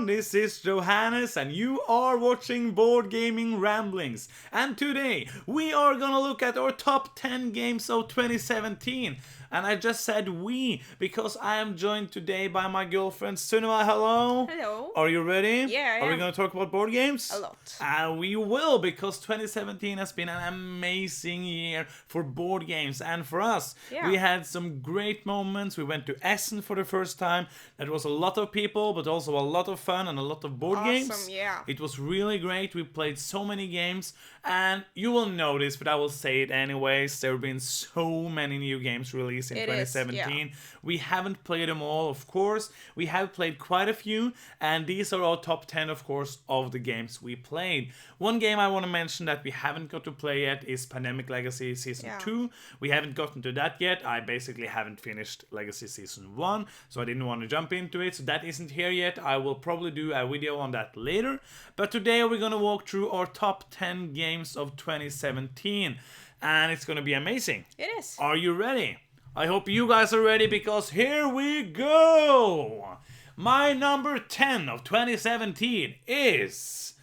everyone, this is Johannes and you are watching Board Gaming Ramblings. And today we are gonna look at our top 10 games of 2017. And I just said we because I am joined today by my girlfriend Sunniva. Hello. Hello. Are you ready? Yeah, I Are we am. gonna talk about board games? A lot. We will, because 2017 has been an amazing year for board games and for us. Yeah. We had some great moments. We went to Essen for the first time. That was a lot of people, but also a lot of fun and a lot of board games. Awesome, yeah. It was really great. We played so many games, and you will notice, but I will say it anyways, there have been so many new games released in It is, 2017. We haven't played them all, of course. We have played quite a few, and these are our top 10, of course, of the games we played. One game I want to mention that we haven't got to play yet is Pandemic Legacy Season 2. We haven't gotten to that yet. I basically haven't finished Legacy Season 1, so I didn't want to jump into it. So that isn't here yet. I will probably do a video on that later. But today we're going to walk through our top 10 games of 2017, and it's going to be amazing. It is. Are you ready? I hope you guys are ready, because here we go! My number 10 of 2017 is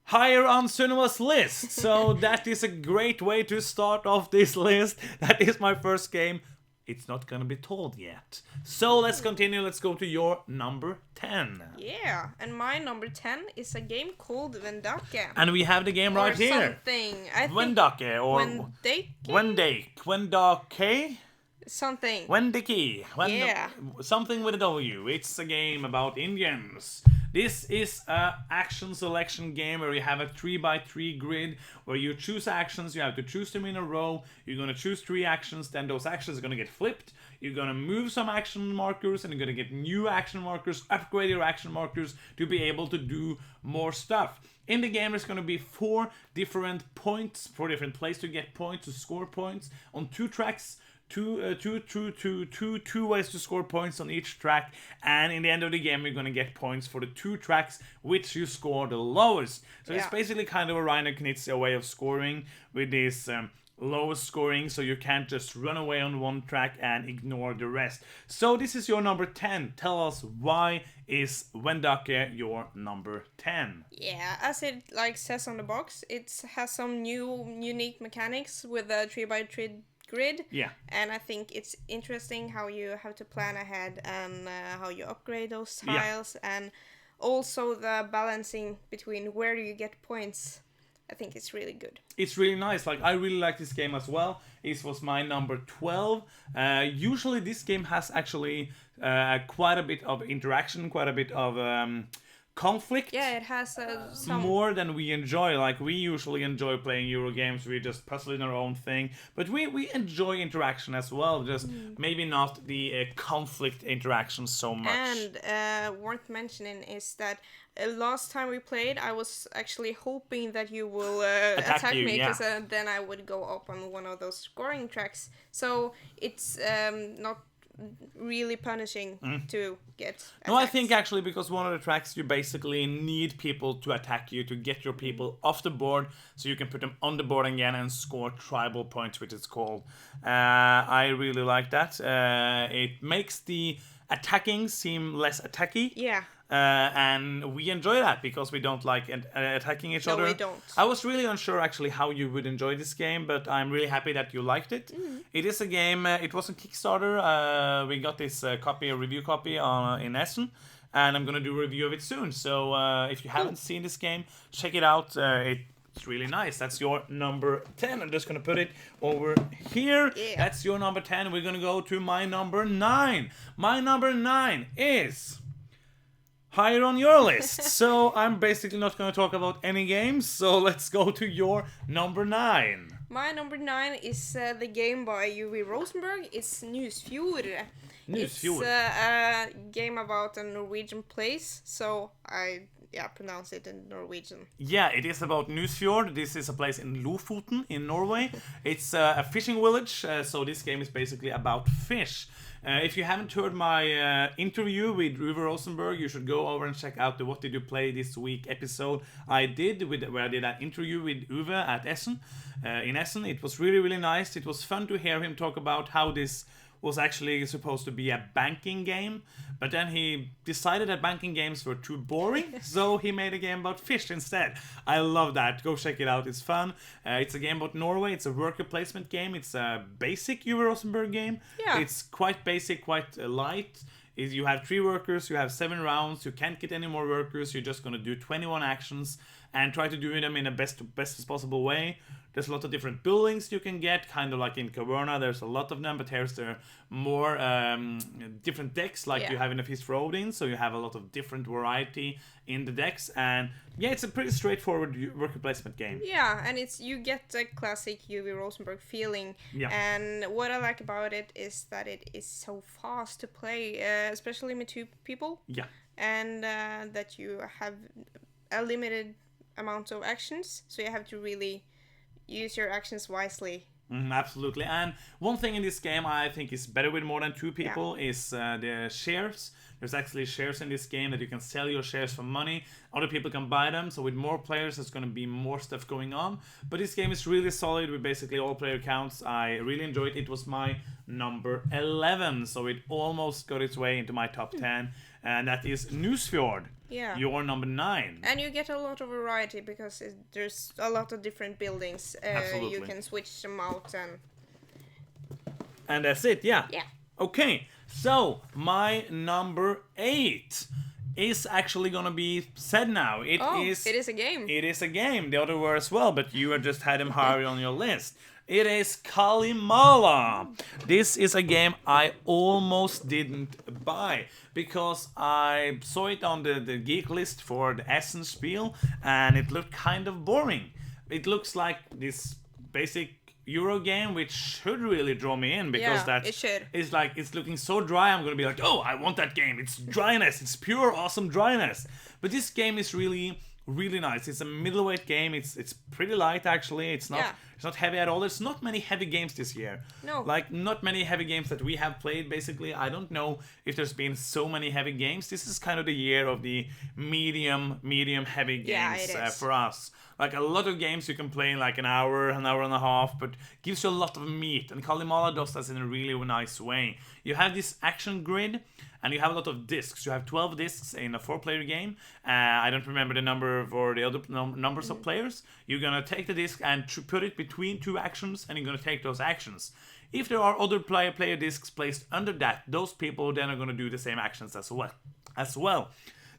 higher on Sunniva's list. So that is a great way to start off this list. That is my first game. It's not gonna be told yet. So let's continue. Let's go to your number 10. Yeah, and my number 10 is a game called Vendake. And we have the game right or here. Something. I think Vendake or Wendake. Something. Wendake. Yeah. Something with a W. It's a game about Indians. This is a action selection game where you have a 3x3 grid where you choose actions. You have to choose them in a row. You're going to choose 3 actions. Then those actions are going to get flipped. You're going to move some action markers and you're going to get new action markers. Upgrade your action markers to be able to do more stuff. In the game, there's going to be 4 different points, 4 different places to get points, to score points on 2 tracks. Two ways to score points on each track, and in the end of the game you're gonna get points for the 2 tracks which you score the lowest. So it's basically kind of a Reiner Knizia way of scoring with this lowest scoring, so you can't just run away on one track and ignore the rest. So this is your number 10. Tell us, why is Wendake your number 10? Yeah, as it says on the box, it has some new unique mechanics with a 3x3 grid. Yeah. And I think it's interesting how you have to plan ahead and how you upgrade those tiles, and also the balancing between where do you get points. I think it's really good. It's really nice. I really like this game as well. It was my number 12. Usually this game has actually quite a bit of interaction, quite a bit of conflict. Yeah, it has some more than we enjoy. We usually enjoy playing Euro games. We just puzzle in our own thing, but we enjoy interaction as well, just maybe not the conflict interaction so much. And worth mentioning is that last time we played, I was actually hoping that you will attack me, because then I would go up on one of those scoring tracks. So it's not really punishing to get attacked. No, I think actually, because one of the tracks you basically need people to attack you to get your people off the board so you can put them on the board again and score tribal points, which it's called. I really like that. It makes the attacking seem less attacky. Yeah. And we enjoy that because we don't like attacking each other. No, we don't. I was really unsure actually how you would enjoy this game, but I'm really happy that you liked it. It is a game, it was a Kickstarter. We got this a review copy in Essen, and I'm going to do a review of it soon. So if you haven't seen this game, check it out. It's really nice. That's your number 10. I'm just going to put it over here. Yeah. That's your number 10. We're going to go to my number 9. My number 9 is higher on your list. So I'm basically not going to talk about any games. So let's go to your number 9. My number 9 is the game by Uwe Rosenberg. It's Nusfjord. It's a game about a Norwegian place. So I pronounce it in Norwegian. Yeah, it is about Nusfjord. This is a place in Lofoten in Norway. It's a fishing village. So this game is basically about fish. If you haven't heard my interview with Uwe Rosenberg, you should go over and check out the What Did You Play This Week episode I did, where I did an interview with Uwe at Essen, in Essen. It was really, really nice. It was fun to hear him talk about how this was actually supposed to be a banking game, but then he decided that banking games were too boring, so he made a game about fish instead. I love that. Go check it out. It's fun. It's a game about Norway. It's a worker placement game. It's a basic Uwe Rosenberg game. Yeah. It's quite basic, quite light. You have 3 workers, you have 7 rounds, you can't get any more workers, you're just going to do 21 actions and try to do them in the best possible way. There's a lot of different buildings you can get, kind of like in Caverna, there's a lot of them, but here's the more different decks like you have in the Feast for Odin, so you have a lot of different variety in the decks, and yeah, it's a pretty straightforward worker placement game. Yeah, and you get the classic Uwe Rosenberg feeling, and what I like about it is that it is so fast to play, especially with 2 people. Yeah. And that you have a limited amount of actions, so you have to really use your actions wisely. Absolutely. And one thing in this game I think is better with more than 2 people is the shares. There's actually shares in this game that you can sell your shares for money. Other people can buy them. So with more players, there's going to be more stuff going on. But this game is really solid with basically all player counts. I really enjoyed it. It was my number 11. So it almost got its way into my top 10. And that is Nusfjord. Yeah. Your number 9. And you get a lot of variety because there's a lot of different buildings. Absolutely. You can switch them out and that's it, yeah. Yeah. Okay, so my number 8 is actually gonna be said now. It is a game. It is a game. The other were as well, but you just had them higher on your list. It is Kalimala. This is a game I almost didn't buy because I saw it on the geek list for the Essen Spiel and it looked kind of boring. It looks like this basic Euro game, which should really draw me in because it should. It's like it's looking so dry. I'm gonna be like, oh, I want that game. It's dryness. It's pure awesome dryness. But this game is really nice. It's a middleweight game. It's pretty light actually. It's not heavy at all. There's not many heavy games this year. No. Like not many heavy games that we have played basically. I don't know if there's been so many heavy games. This is kind of the year of the medium heavy games for us. Like a lot of games you can play in like an hour and a half, but gives you a lot of meat. And Kalimala does that in a really nice way. You have this action grid, and you have a lot of discs. You have 12 discs in a 4-player game. I don't remember the number for the other numbers of players. You're gonna take the disc and put it between 2 actions, and you're gonna take those actions. If there are other player discs placed under that, those people then are gonna do the same actions as well.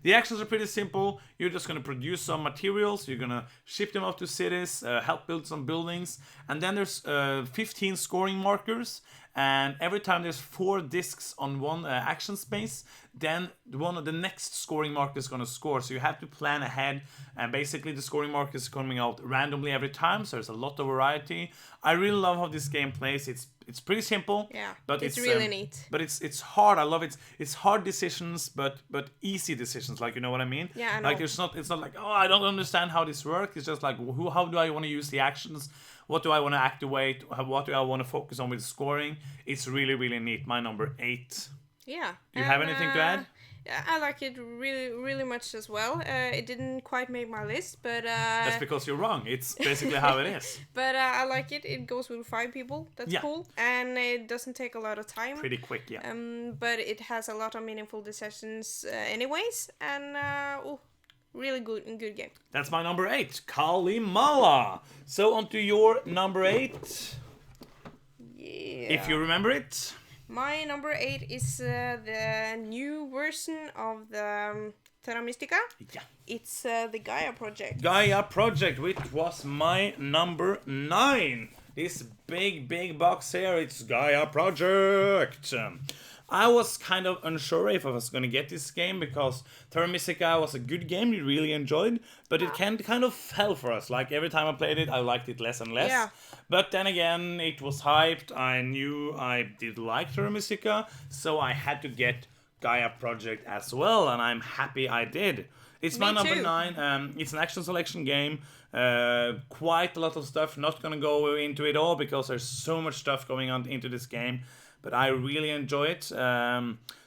The actions are pretty simple. You're just going to produce some materials. You're going to ship them off to cities, help build some buildings. And then there's 15 scoring markers. And every time there's 4 discs on one action space, then one of the next scoring marker is going to score. So you have to plan ahead. And basically the scoring marker is coming out randomly every time. So there's a lot of variety. I really love how this game plays. It's pretty simple. Yeah, but it's really neat. But it's hard. I love it. It's hard decisions, but easy decisions. Like, you know what I mean? Yeah, I know. Like it's not like, oh, I don't understand how this works. It's just like, how do I want to use the actions? What do I want to activate? What do I want to focus on with scoring? It's really neat. My number 8. Yeah. Do you have anything to add? I like it really much as well. It didn't quite make my list, but... That's because you're wrong. It's basically how it is. But I like it. It goes with 5 people. That's cool. And it doesn't take a lot of time. Pretty quick, yeah. But it has a lot of meaningful decisions anyways. And, really good game. That's my number 8. Kalimala. So on to your number 8. Yeah. If you remember it. My number 8 is the new version of the Terra Mystica. Yeah. It's the Gaia project. Gaia project, which was my number 9. This big box here, it's Gaia project. I was kind of unsure if I was going to get this game because Terra Mystica was a good game we really enjoyed, but it kind of fell for us. Like every time I played it, I liked it less and less. Yeah. But then again, it was hyped. I knew I did like Terra Mystica, so I had to get Gaia project as well, and I'm happy I did. It's my number 9. It's an action selection game. Quite a lot of stuff. Not going to go into it all because there's so much stuff going on into this game. But I really enjoy it.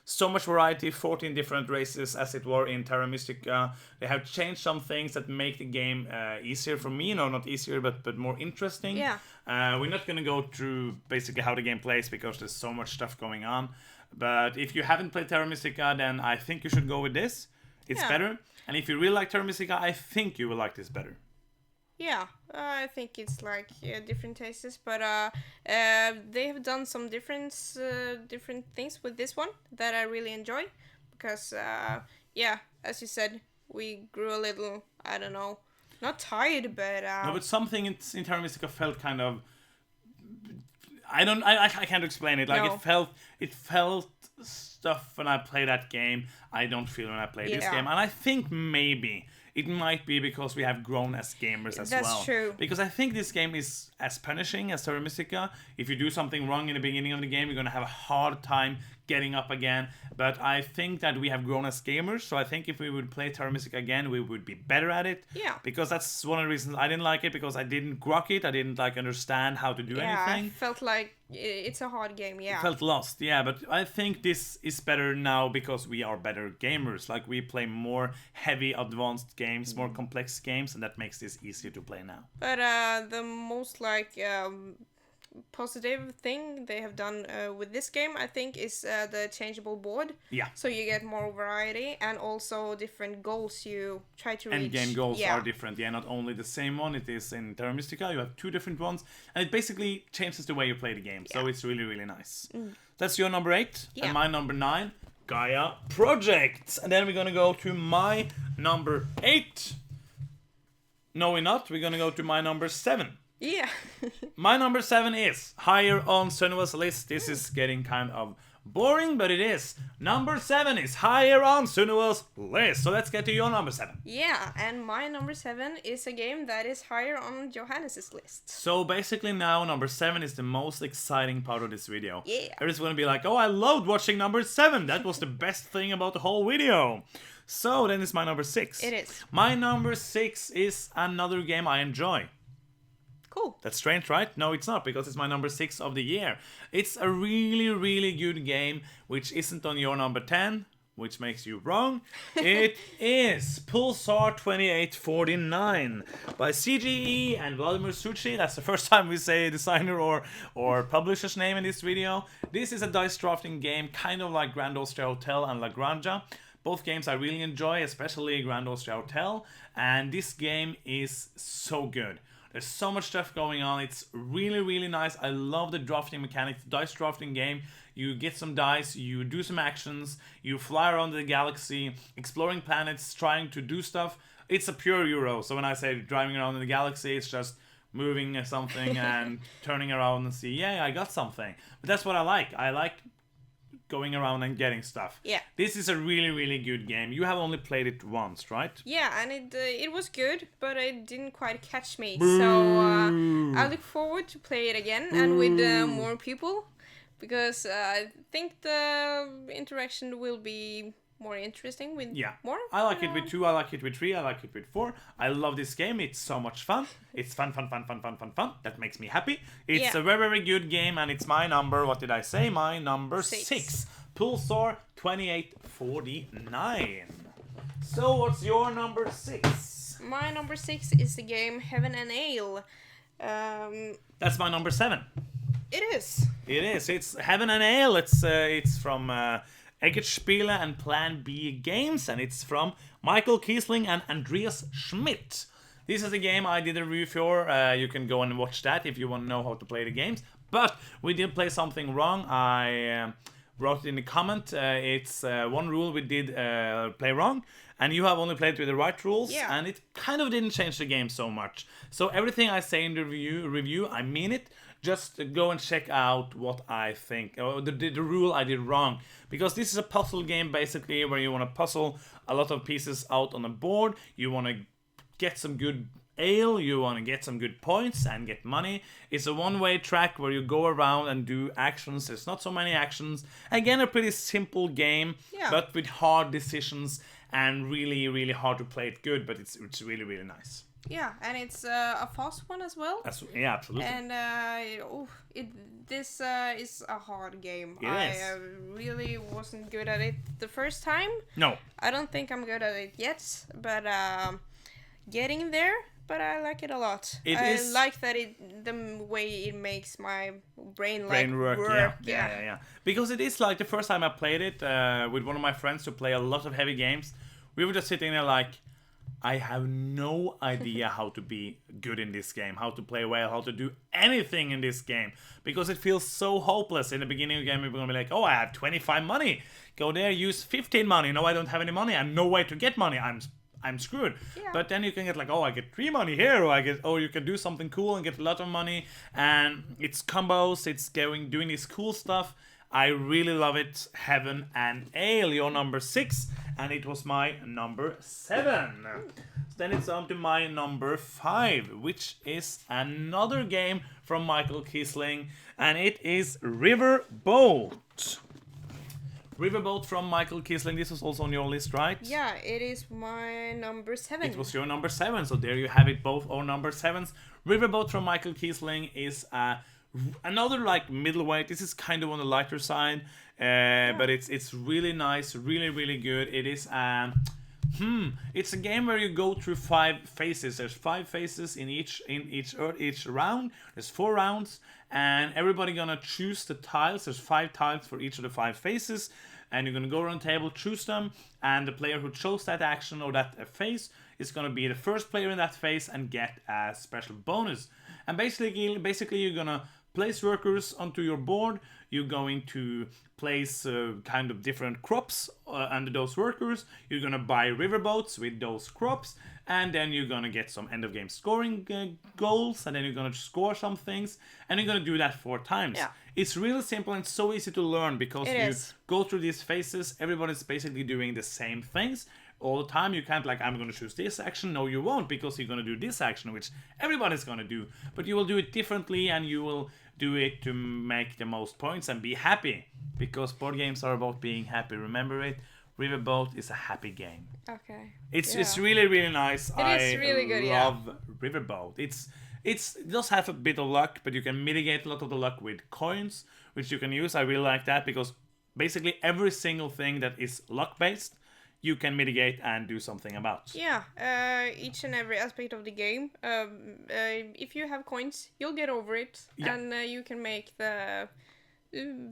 So much variety, 14 different races as it were in Terra Mystica. They have changed some things that make the game easier for me. No, not easier, but more interesting. Yeah. We're not going to go through basically how the game plays because there's so much stuff going on. But if you haven't played Terra Mystica, then I think you should go with this. It's better. And if you really like Terra Mystica, I think you will like this better. Yeah, I think it's like different tastes, but they have done some different things with this one that I really enjoy, because as you said, we grew a little, I don't know, not tired, but no, but something in Terra Mystica felt kind of, I can't explain it. Like No. it felt stuff when I play that game I don't feel when I play this game, and I think maybe it might be because we have grown as gamers as well. That's true. Because I think this game is as punishing as Terra Mystica. If you do something wrong in the beginning of the game, you're going to have a hard time getting up again. But I think that we have grown as gamers, so I think if we would play Terra Mystica again, we would be better at it. Yeah. Because that's one of the reasons I didn't like it, because I didn't grok it. I didn't understand how to do anything. I felt like it's a hard game, I felt lost, but I think this is better now because we are better gamers. Like, we play more heavy, advanced games, more complex games, and that makes this easier to play now. But the most positive thing they have done with this game, I think, is the changeable board. Yeah. So you get more variety, and also different goals you try to reach. And game goals are different. Yeah, not only the same one. It is in Terra Mystica. You have two different ones, and it basically changes the way you play the game. So it's really, really nice. That's your number 8, and my number 9, Gaia Project. And then we're gonna go to my number 8. No, we're not. We're gonna go to my number 7. Yeah. My number 7 is higher on Sunniva's list. This is getting kind of boring, but it is. Number 7 is higher on Sunniva's list. So let's get to your number 7. Yeah, and my number 7 is a game that is higher on Johannes' list. So basically now number 7 is the most exciting part of this video. Yeah. Everyone's gonna be like, oh, I loved watching number 7. That was the best thing about the whole video. So then it's my number 6. It is. My number 6 is another game I enjoy. Cool. That's strange, right? No, it's not, because it's my number 6 of the year. It's a really, really good game, which isn't on your number 10, which makes you wrong. It is Pulsar 2849 by CGE and Vladimir Suchi. That's the first time we say designer or publisher's name in this video. This is a dice drafting game, kind of like Grand Austria Hotel and La Granja. Both games I really enjoy, especially Grand Austria Hotel, and this game is so good. There's so much stuff going on. It's really, really nice. I love the drafting mechanics. Dice drafting game. You get some dice, you do some actions, you fly around the galaxy, exploring planets, trying to do stuff. It's a pure Euro. So when I say driving around in the galaxy, it's just moving something and turning around and see, yeah, I got something. But that's what I like. I like going around and getting stuff. Yeah. This is a really, really good game. You have only played it once, right? Yeah, and it was good, but it didn't quite catch me. Boo. So I look forward to play it again and with more people, because I think the interaction will be more interesting with more. I like it with 2, I like it with 3, I like it with 4. I love this game. It's so much fun. It's fun. That makes me happy. It's a very, very good game, and it's my number, what did I say? My number 6. Pulsar 2849. So what's your number 6? My number 6 is the game Heaven and Ale. That's my number 7. It is. It is. It's Heaven and Ale. It's from Eggertspiele and Plan B Games, and it's from Michael Kiesling and Andreas Schmidt. This is a game I did a review for. You can go and watch that if you want to know how to play the games. But we did play something wrong. I wrote it in the comment. It's one rule we did play wrong, and you have only played with the right rules, and it kind of didn't change the game so much. So everything I say in the review, I mean it. Just go and check out what I think, or the rule I did wrong. Because this is a puzzle game, basically, where you want to puzzle a lot of pieces out on a board. You want to get some good ale, you want to get some good points and get money. It's a one-way track where you go around and do actions. There's not so many actions. Again, a pretty simple game, but with hard decisions and really, really hard to play it good. But it's really, really nice. Yeah, and it's a fast one as well. Yeah, absolutely. And this is a hard game. It I is. really wasn't good at it the first time. No. I don't think I'm good at it yet, but getting there. But I like it a lot. I like that the way it makes my brain work. Yeah. Because it is like the first time I played it with one of my friends who play a lot of heavy games. We were just sitting there like, I have no idea how to be good in this game, how to play well, how to do anything in this game. Because it feels so hopeless. In the beginning of the game, we're going to be like, oh, I have 25 money. Go there, use 15 money. No, I don't have any money. I have no way to get money. I'm screwed. Yeah. But then you can get like, oh, I get 3 money here, or you can do something cool and get a lot of money. And it's combos, it's doing this cool stuff. I really love it. Heaven and Ale, your number 6, and it was my number 7. So then it's on to my number 5, which is another game from Michael Kiesling, and it is Riverboat. Riverboat from Michael Kiesling. This was also on your list, right? Yeah, it is my number 7. It was your number 7, so there you have it, both our number 7s. Riverboat from Michael Kiesling is another like middleweight. This is kind of on the lighter side, but it's really nice, really good. It is it's a game where you go through 5 phases. There's 5 phases in each round. There's 4 rounds, and everybody gonna choose the tiles. There's 5 tiles for each of the 5 phases, and you're gonna go around the table, choose them, and the player who chose that action or that phase is gonna be the first player in that phase and get a special bonus. And basically you're gonna place workers onto your board. You're going to place kind of different crops under those workers. You're gonna buy riverboats with those crops, and then you're gonna get some end of game scoring goals, and then you're gonna score some things, and you're gonna do that 4 times. Yeah. It's really simple and so easy to learn because you go through these phases. Everybody's basically doing the same things all the time. You can't like, I'm going to choose this action. No, you won't, because you're going to do this action, which everybody's going to do. But you will do it differently, and you will do it to make the most points and be happy. Because board games are about being happy. Remember it. Riverboat is a happy game. Okay. It's really nice. It is really good, love Riverboat. It does have a bit of luck, but you can mitigate a lot of the luck with coins, which you can use. I really like that, because basically every single thing that is luck based, you can mitigate and do something about. Yeah, each and every aspect of the game. If you have coins, you'll get over it, and you can make the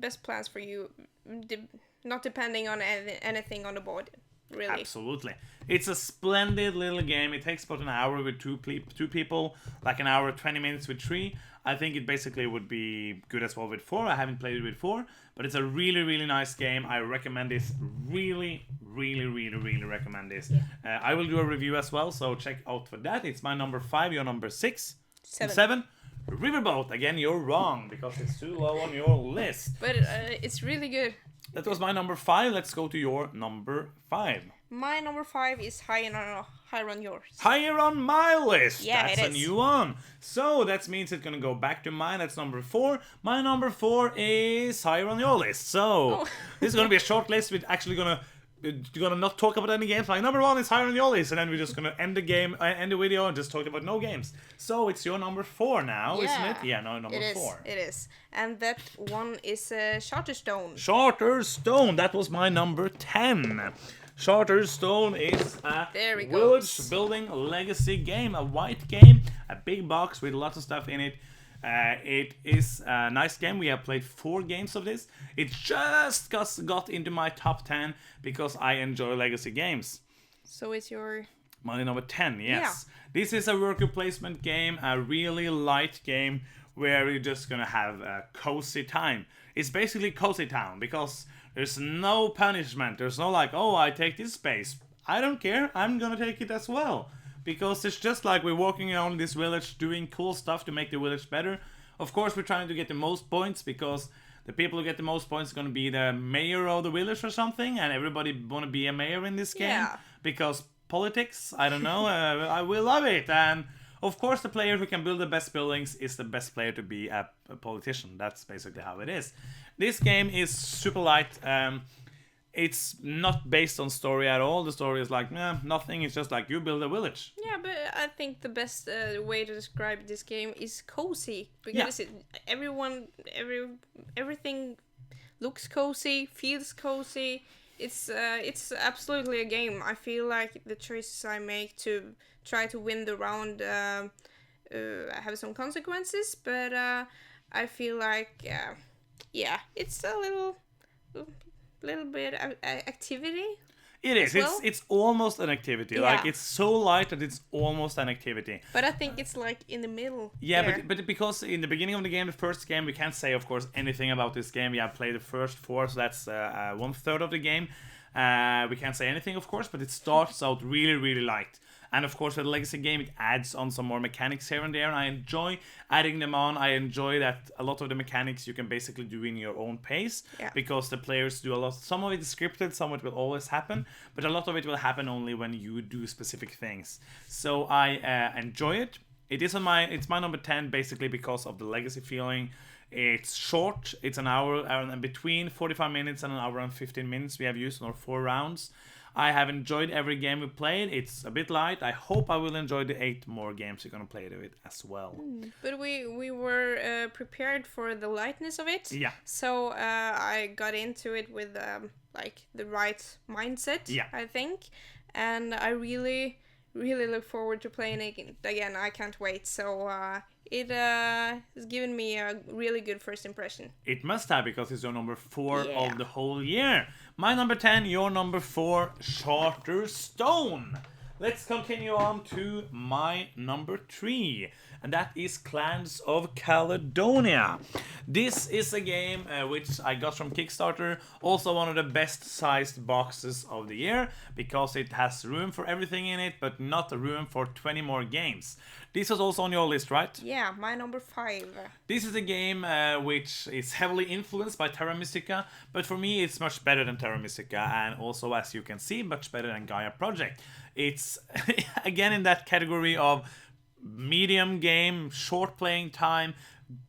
best plans for you, not depending on anything on the board. Really. Absolutely. It's a splendid little game. It takes about an hour with two people, like an hour 20 minutes with 3. I think it basically would be good as well with 4. I haven't played it with 4, but it's a really nice game. I recommend this. Really recommend this. Yeah. I will do a review as well, so check out for that. It's my number 5, your number 6. 7. Riverboat. Again, you're wrong, because it's too low on your list. But it's really good. That was my number 5. Let's go to your number 5. My number 5 is higher on yours. Higher on my list. Yeah, that's a new one. So that means it's gonna go back to mine. That's number 4. My number 4 is higher on your list. So this is gonna be a short list. We're actually gonna not talk about any games. My number 1 is higher on your list, and then we're just gonna end the video and just talk about no games. So it's your number 4 now, isn't it? Yeah, no, number 4. It is, and that one is Charterstone. Charterstone. That was my number 10. Charterstone is a village building legacy game, a white game, a big box with lots of stuff in it. It is a nice game. We have played 4 games of this. It just got into my top 10 because I enjoy legacy games. So it's your... My number 10, yes. Yeah. This is a worker placement game, a really light game where you're just gonna have a cozy time. It's basically Cozy Town, because there's no punishment. There's no like, oh, I take this space. I don't care. I'm gonna take it as well. Because it's just like we're walking around this village doing cool stuff to make the village better. Of course, we're trying to get the most points, because the people who get the most points are going to be the mayor of the village or something. And everybody want to be a mayor in this game. Yeah. Because politics, I don't know, I will love it. And of course, the player who can build the best buildings is the best player to be a politician. That's basically how it is. This game is super light. it's not based on story at all. The story is like, nothing. It's just like you build a village. Yeah, but I think the best way to describe this game is cozy, because everything looks cozy, feels cozy. It's absolutely a game. I feel like the choices I make to try to win the round have some consequences, but I feel like it's a little bit of activity. It is. Well. It's almost an activity. Like, it's so light that it's almost an activity. But I think it's like in the middle. Yeah, but because in the beginning of the game, the first game, we can't say, of course, anything about this game. We have played the first 4, so that's 1/3 of the game. We can't say anything, of course, but it starts out really, really light. And of course, with a legacy game, it adds on some more mechanics here and there, and I enjoy adding them on. I enjoy that a lot of the mechanics you can basically do in your own pace, because the players do a lot. Some of it is scripted, some of it will always happen, but a lot of it will happen only when you do specific things. So I enjoy it. It's my number 10, basically because of the legacy feeling. It's short. It's an hour, and between 45 minutes and an hour and 15 minutes we have used on our 4 rounds. I have enjoyed every game we played. It's a bit light. I hope I will enjoy the 8 more games we're going to play with it as well. But we were prepared for the lightness of it. Yeah. So I got into it with like the right mindset, I think. And I really, really look forward to playing it again. I can't wait. So it has given me a really good first impression. It must have, because it's your number 4 of the whole year. My number 10, your number 4, Charterstone. Let's continue on to my number 3, and that is Clans of Caledonia. This is a game which I got from Kickstarter, also one of the best sized boxes of the year, because it has room for everything in it, but not room for 20 more games. This was also on your list, right? Yeah, my number 5. This is a game which is heavily influenced by Terra Mystica, but for me it's much better than Terra Mystica, and also, as you can see, much better than Gaia Project. It's again in that category of medium game, short playing time.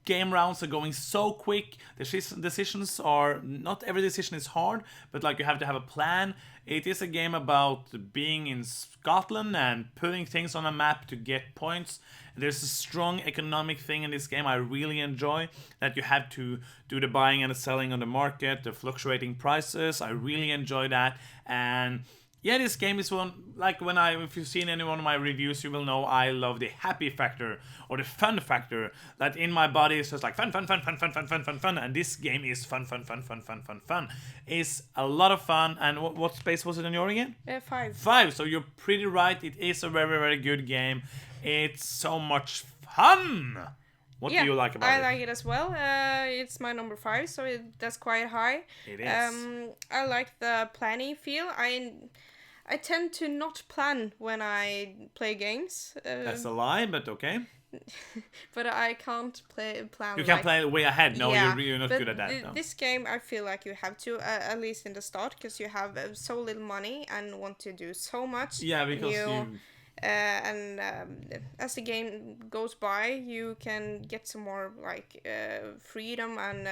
Game rounds are going so quick. The decisions are, not every decision is hard, but like you have to have a plan. It is a game about being in Scotland and putting things on a map to get points. There's a strong economic thing in this game I really enjoy, that you have to do the buying and the selling on the market, the fluctuating prices. I really enjoy that. And yeah, this game is one, like if you've seen any one of my reviews, you will know I love the happy factor, or the fun factor, that in my body is just like fun. And this game is fun. It's a lot of fun. And what space was it on your again? 5. 5, so you're pretty right. It is a very, very good game. It's so much fun. What do you like about it? I like it as well. It's my number 5, so that's quite high. It is. I like the planning feel. I tend to not plan when I play games. That's a lie, but okay. But I can't plan. You can't play way ahead. No, you're not good at that. No. This game, I feel like you have to, at least in the start, because you have so little money and want to do so much. Yeah, because as the game goes by, you can get some more freedom and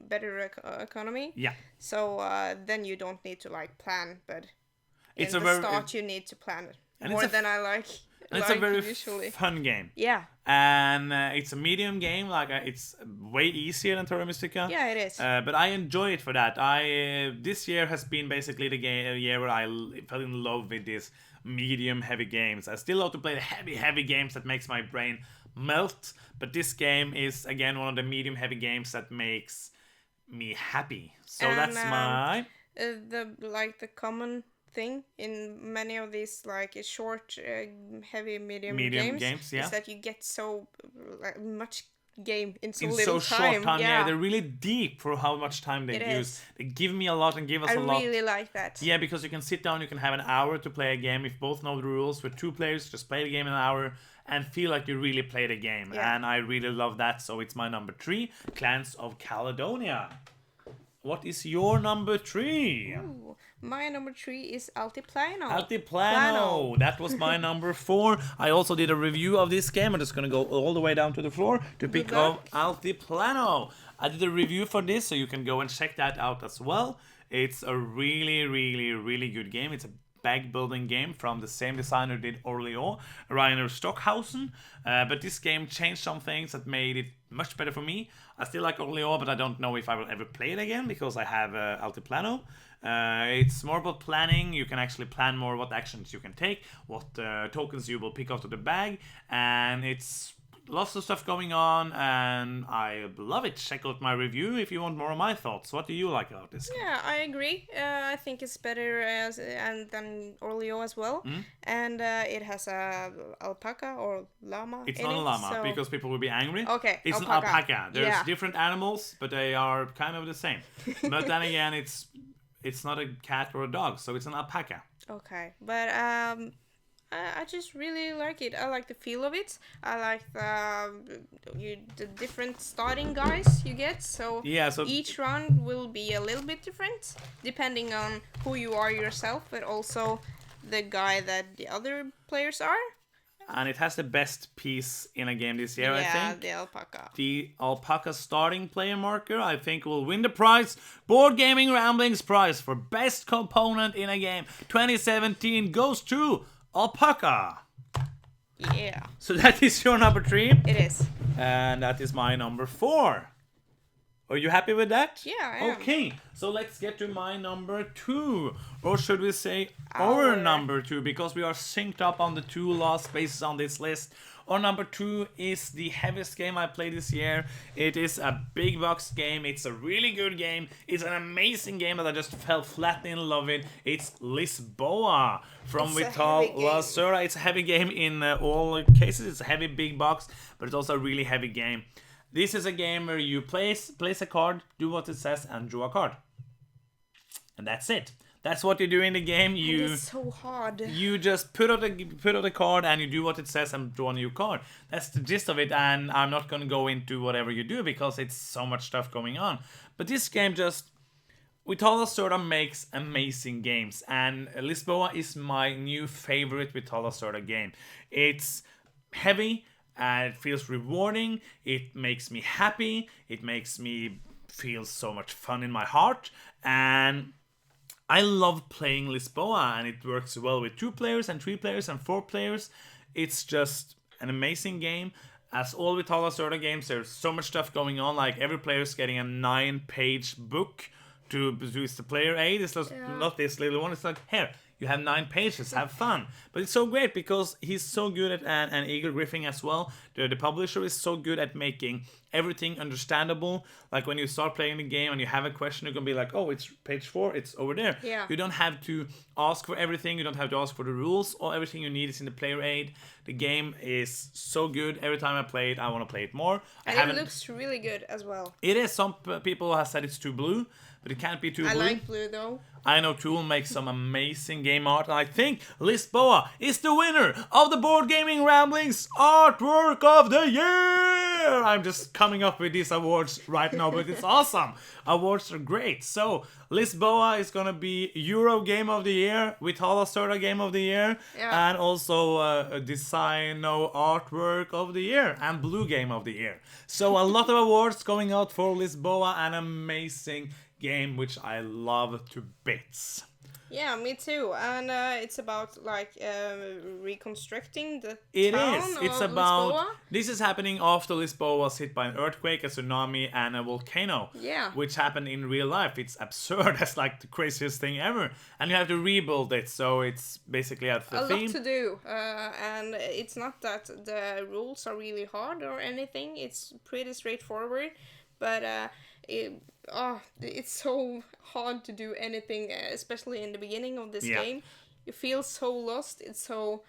better economy. Yeah. So then you don't need to plan, but it's in the start you need to plan it more than I like. And it's a very fun game. Yeah. And it's a medium game. It's way easier than Terra Mystica. Yeah, it is. But I enjoy it for that. This year has been basically the year where I fell in love with these medium heavy games. I still love to play the heavy games that makes my brain melt. But this game is again one of the medium heavy games that makes me happy. So that's my the common thing in many of these short, heavy, medium games is that you get so much game in so little time. Short time. Yeah, they're really deep for how much time they use. They give me a lot and give us a lot. I really like that. Yeah, because you can sit down, you can have an hour to play a game. If both know the rules, with 2 players, just play the game in an hour and feel like you really played a game. Yeah. And I really love that. So it's my number 3, Clans of Caledonia. What is your number 3? Ooh, my number 3 is Altiplano. Altiplano. That was my number 4. I also did a review of this game. I'm just going to go all the way down to the floor to pick up Altiplano. I did a review for this, so you can go and check that out as well. It's a really, really, really good game. It's a bag building game from the same designer who did Orléans, Rainer Stockhausen. But this game changed some things that made it much better for me. I still like Orléans, but I don't know if I will ever play it again because I have Altiplano. It's more about planning. You can actually plan more what actions you can take, what tokens you will pick out of the bag, and it's lots of stuff going on, and I love it. Check out my review if you want more of my thoughts. What do you like about this game? Yeah, I agree. I think it's better than Orleo as well. And it has a alpaca or llama. It's not a llama because people will be angry. Okay, it's an alpaca. There's different animals, but they are kind of the same. But then again, it's not a cat or a dog, so it's an alpaca. Okay, but I just really like it. I like the feel of it. I like the different starting guys you get. So each round will be a little bit different depending on who you are yourself, but also the guy that the other players are. And it has the best piece in a game this year, I think. Yeah, the alpaca. The alpaca starting player marker, I think, will win the prize. Board Gaming Ramblings prize for best component in a game 2017 goes to Alpaca. Yeah. So that is your number 3. It is. And that is my number 4. Are you happy with that? Yeah, I am. Okay, so let's get to my number 2. Or should we say our number 2? Because we are synced up on the 2 last spaces on this list. Our number 2 is the heaviest game I played this year. It is a big box game. It's a really good game. It's an amazing game that I just fell flat in love with. It's Lisboa from Vital Lacerda. It's a heavy game in all cases. It's a heavy big box, but it's also a really heavy game. This is a game where you place a card, do what it says, and draw a card. And that's it. That's what you do in the game. It's so hard. You just put out a card and you do what it says and draw a new card. That's the gist of it, and I'm not going to go into whatever you do because it's so much stuff going on. But this game just... Vital Lacerda makes amazing games, and Lisboa is my new favorite Vital Lacerda game. It's heavy, and it feels rewarding, it makes me happy, it makes me feel so much fun in my heart, and I love playing Lisboa, and it works well with 2 players and 3 players and 4 players. It's just an amazing game. As all Vital Lacerda games, there's so much stuff going on, like every player is getting a 9-page book to use the player aid. It's just not this little one. It's like, here, you have 9 pages, have fun. But it's so great because he's so good at, and Eagle Griffin as well, the publisher is so good at making everything understandable. Like when you start playing the game and you have a question, you can be like, oh, it's page 4, it's over there. Yeah. You don't have to ask for everything, you don't have to ask for the rules, or everything you need is in the player aid. The game is so good. Every time I play it, I want to play it more. And it looks really good as well. It is. Some people have said it's too blue, but it can't be too blue. I like blue though. I know Tool makes some amazing game art, and I think Lisboa is the winner of the Board Gaming Ramblings Artwork of the Year! I'm just coming up with these awards right now, but it's awesome. Awards are great. So, Lisboa is gonna be Euro Game of the Year, Vital Lacerda Game of the Year, and also Design No Artwork of the Year, and Blue Game of the Year. So, a lot of awards going out for Lisboa, an amazing game which I love to bits. Yeah, me too. And it's about like reconstructing the It town is. It's of about Lisboa. This is happening after Lisboa was hit by an earthquake, a tsunami, and a volcano. Yeah. Which happened in real life. It's absurd. That's like the craziest thing ever. And you have to rebuild it. So it's basically a theme. Lot to do. And it's not that the rules are really hard or anything. It's pretty straightforward. But it's so hard to do anything, especially in the beginning of this game. You feel so lost. It's so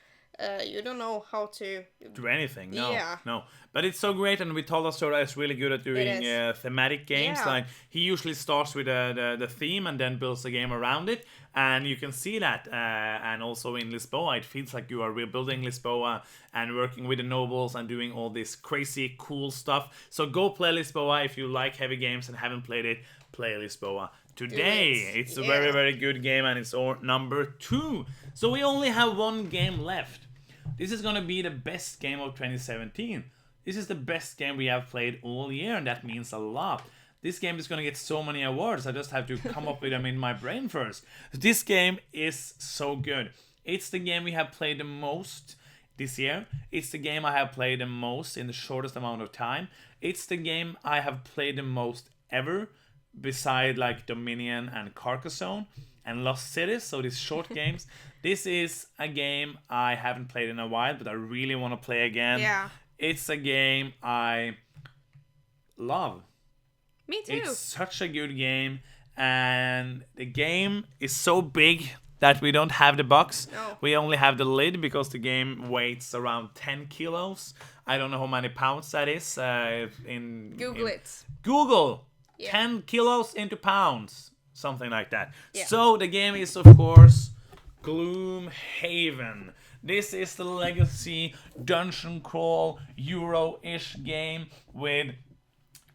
you don't know how to do anything. No. But it's so great, and Vital Lacerda is really good at doing thematic games. Like he usually starts with the theme and then builds a game around it, and you can see that. And also in Lisboa, it feels like you are rebuilding Lisboa and working with the nobles and doing all this crazy cool stuff. So go play Lisboa if you like heavy games and haven't played it. Play Lisboa today. It's a very, very good game, and it's our number 2. So we only have one game left. This is gonna be the best game of 2017. This is the best game we have played all year, and that means a lot. this game is going to get so many awards. I just have to come up with them in my brain first. This game is so good. It's the game we have played the most this year. It's the game I have played the most in the shortest amount of time. It's the game I have played the most ever, beside like Dominion and Carcassonne and Lost Cities, so these short games. This is a game I haven't played in a while, but I really want to play again. Yeah. It's a game I love. Me too. It's such a good game, and the game is so big that we don't have the box. No. We only have the lid because the game weighs around 10 kilos. I don't know how many pounds that is. Google it. Google! Yeah. 10 kilos into pounds. Something like that. Yeah. So the game is, of course, Gloomhaven. This is the legacy dungeon crawl Euro-ish game with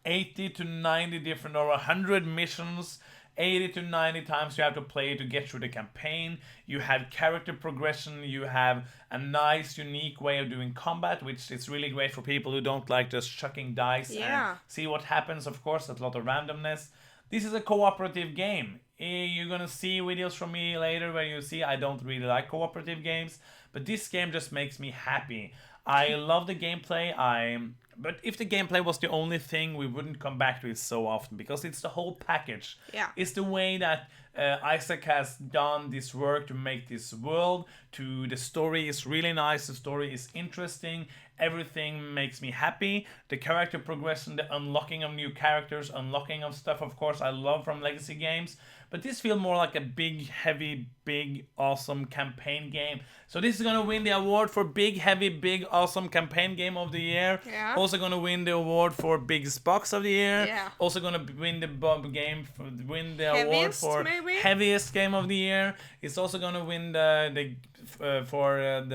80 to 90 different, or 100 missions. 80 to 90 times you have to play to get through the campaign. You have character progression. You have a nice, unique way of doing combat, which is really great for people who don't like just chucking dice and see what happens. Of course, there's a lot of randomness. This is a cooperative game. You're gonna see videos from me later where you see I don't really like cooperative games, but this game just makes me happy. I love the gameplay. But if the gameplay was the only thing, we wouldn't come back to it so often, because it's the whole package. Yeah. It's the way that Isaac has done this work to make this world. The story is really nice. The story is interesting. Everything makes me happy. The character progression, the unlocking of new characters, unlocking of stuff, of course, I love from legacy games. But this feels more like a big, heavy, big, awesome campaign game. So this is going to win the award for Big, Heavy, Big, Awesome Campaign Game of the Year. Yeah. Also going to win the award for Biggest Box of the Year. Yeah. Also going to win the award Heaviest, for maybe? Heaviest Game of the Year. It's also going to win the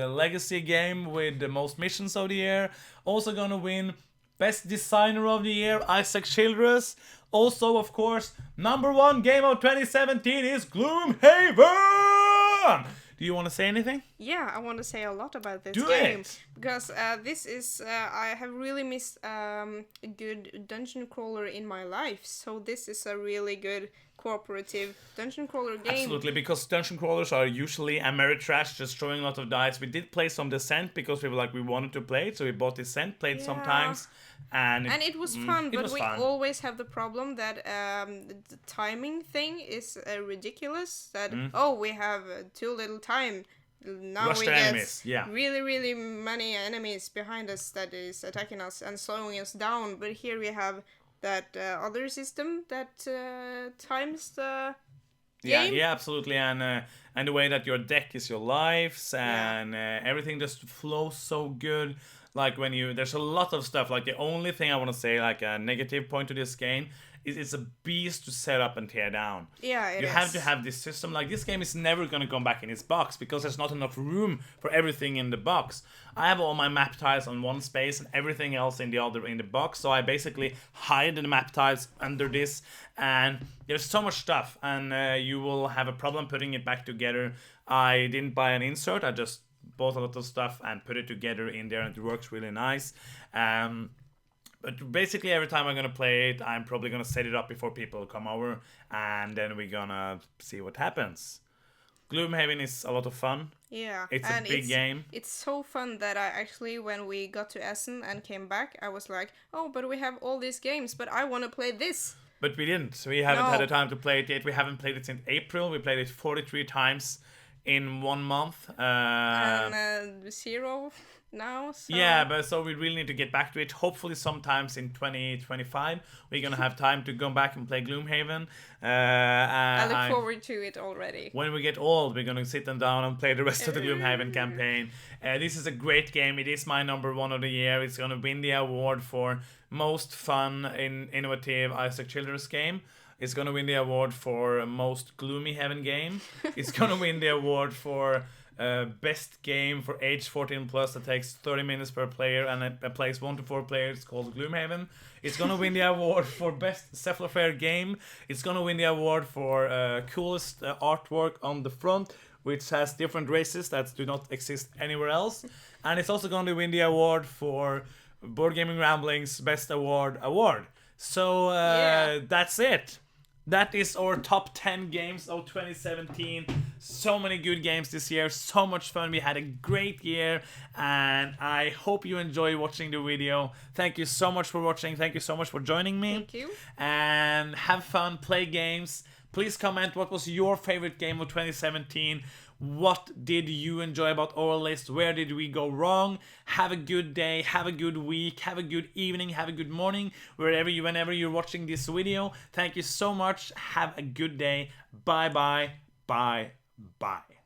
Legacy Game with the most missions of the year. Also going to win Best Designer of the Year, Isaac Childress. Also, of course, #1 game of 2017 is Gloomhaven! Do you want to say anything? Yeah, I want to say a lot about this Do game. it! Because this is, I have really missed a good dungeon crawler in my life. So this is a really good cooperative dungeon crawler game. Absolutely, because dungeon crawlers are usually Ameritrash, just throwing a lot of dice. We did play some Descent because we wanted to play it, so we bought Descent, played sometimes. And it was fun, but we always have the problem that the timing thing is ridiculous. That we have too little time. Now Rush we the get enemies, really, really many enemies behind us that is attacking us and slowing us down. But here we have that other system that times the game. Yeah, absolutely, and the way that your deck is your lives, and everything just flows so good. Like there's a lot of stuff. Like the only thing I want to say, like a negative point to this game, is it's a beast to set up and tear down. Yeah, you have to have this system. Like this game is never gonna come back in its box because there's not enough room for everything in the box. I have all my map tiles on one space and everything else in the other in the box. So I basically hide the map tiles under this, and there's so much stuff, and you will have a problem putting it back together. I didn't buy an insert. I just bought a lot of stuff and put it together in there, and it works really nice. But basically every time I'm gonna play it, I'm probably gonna set it up before people come over, and then we're gonna see what happens. Gloomhaven is a lot of fun. Yeah, it's a big game. It's so fun that I actually, when we got to Essen and came back, I was like, oh, but we have all these games, but I want to play this. But we didn't. We haven't had the time to play it yet. We haven't played it since April. We played it 43 times in 1 month. And 0 now. So. Yeah, but so we really need to get back to it. Hopefully sometimes in 2025 we're going to have time to go back and play Gloomhaven. I look forward to it already. When we get old, we're going to sit them down and play the rest of the Gloomhaven campaign. This is a great game. It is my #1 of the year. It's going to win the award for most fun, innovative Isaac Childress game. It's going to win the award for most Gloomhaven game. It's going to win the award for best game for age 14 plus that takes 30 minutes per player and it plays 1 to 4 players, called Gloomhaven. It's going to win the award for best Cephalofair game. It's going to win the award for coolest artwork on the front, which has different races that do not exist anywhere else. And it's also going to win the award for Board Gaming Rambling's best award. So that's it. That is our top 10 games of 2017. So many good games this year. So much fun. We had a great year. And I hope you enjoy watching the video. Thank you so much for watching. Thank you so much for joining me. Thank you. And have fun. Play games. Please comment what was your favorite game of 2017. What did you enjoy about our list? Where did we go wrong? Have a good day, have a good week, have a good evening, have a good morning, whenever you're watching this video. Thank you so much. Have a good day. Bye bye. Bye bye.